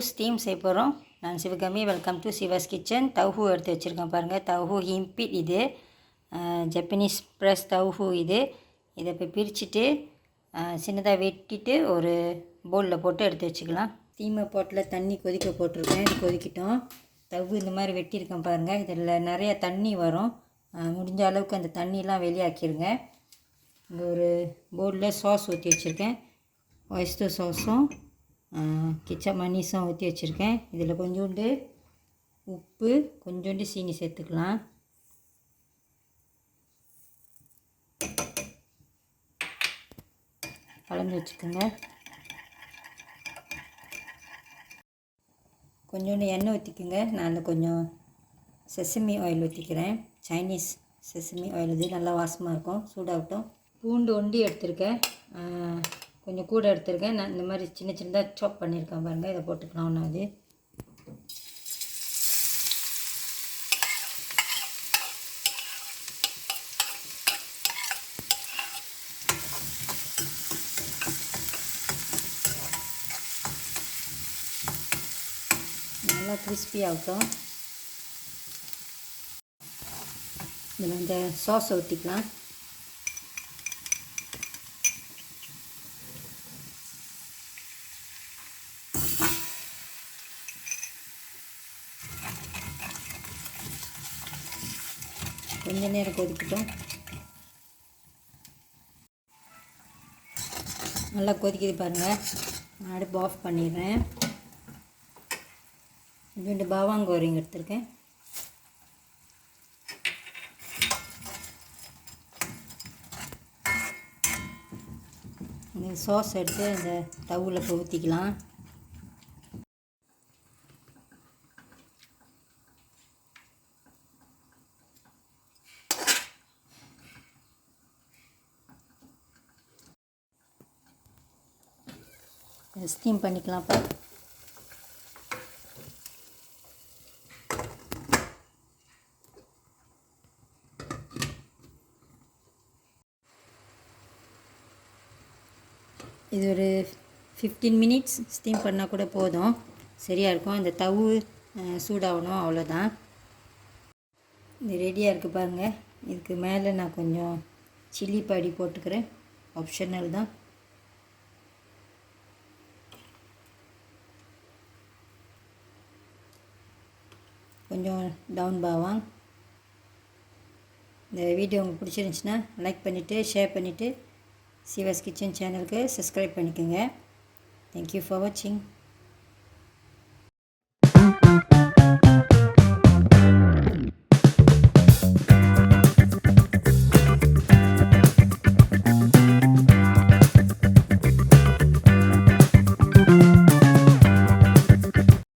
Steam செய்ய போகிறோம். நான் Sivakami. Welcome to Siva's kitchen. தவ்ஹூ எடுத்து வச்சுருக்கேன் பாருங்கள். தவ்ஹூ ஹிம்பிட் இது ஜப்பனீஸ் ப்ரெஸ் தவ்ஹூ இது. இதை இப்போ பிரிச்சுட்டு சின்னதாக வெட்டிட்டு ஒரு பவுலில் போட்டு எடுத்து வச்சுக்கலாம். ஸ்டீமர் பாட்டில் தண்ணி கொதிக்க போட்டிருக்கேன். இது கொதிக்கிட்டோம். தவ்ஹூ இந்த மாதிரி வெட்டியிருக்கேன் பாருங்கள். இதில் நிறைய தண்ணி வரும். முடிஞ்ச அளவுக்கு அந்த தண்ணியெலாம் வெளியாக்கிடுங்க. இங்கே ஒரு பவுலில் சாஸ் ஊற்றி வச்சுருக்கேன். ஒய்ஸ்டர் சாஸும் கிச்சப் மணீஸும் ஊற்றி வச்சுருக்கேன். இதில் கொஞ்சோண்டு உப்பு, கொஞ்சோண்டு சீனி சேர்த்துக்கலாம். கலந்து வச்சுக்கோங்க. கொஞ்சோண்டு எண்ணெய் ஊற்றிக்குங்க. நான் கொஞ்சம் செசமி ஆயில் ஊற்றிக்கிறேன். சைனீஸ் செசமி ஆயில் இது நல்லா வாசமாக இருக்கும். சூடாகட்டும். பூண்டு ஒண்டி எடுத்திருக்கேன். கொஞ்சம் கூட எடுத்துருக்கேன். நான் இந்த மாதிரி சின்ன சின்னதாக சாப் பண்ணியிருக்கேன் பாருங்கள். இதை போட்டுக்கலாம். ஒன்றாவது நல்லா கிறிஸ்பி ஆகட்டும். இதில் இந்த சாஸை ஊற்றிக்கலாம். கொஞ்ச நேரம் கொதிக்கட்டும். நல்லா கொதிக்குது பாருங்கள். நான் அடுப்பு ஆஃப் பண்ணிடுறேன். ரெண்டு பாவாங்கோரிங்க எடுத்துருக்கேன். இந்த சாஸ் எடுத்து இந்த தவ்வில் இப்போ ஊற்றிக்கலாம். ஸ்டீம் பண்ணிக்கலாம்ப்பா. இது ஒரு 15 மினிட்ஸ் ஸ்டீம் பண்ணால் கூட போதும். சரியாக இருக்கும். இந்த தவு சூடாகணும், அவ்வளோதான். இது ரெடியாக இருக்குது பாருங்கள். இதுக்கு மேலே நான் கொஞ்சம் சில்லி பவுடர் போட்டுக்கிறேன். ஆப்ஷனல் தான். கொஞ்சம் டவுன் பாவாங். இந்த வீடியோ உங்களுக்கு பிடிச்சிருந்துச்சின்னா லைக் பண்ணிவிட்டு ஷேர் பண்ணிவிட்டு சிவாஸ் கிச்சன் சேனலுக்கு சப்ஸ்கிரைப் பண்ணிக்கோங்க. தேங்க்யூ ஃபார் வாட்சிங்.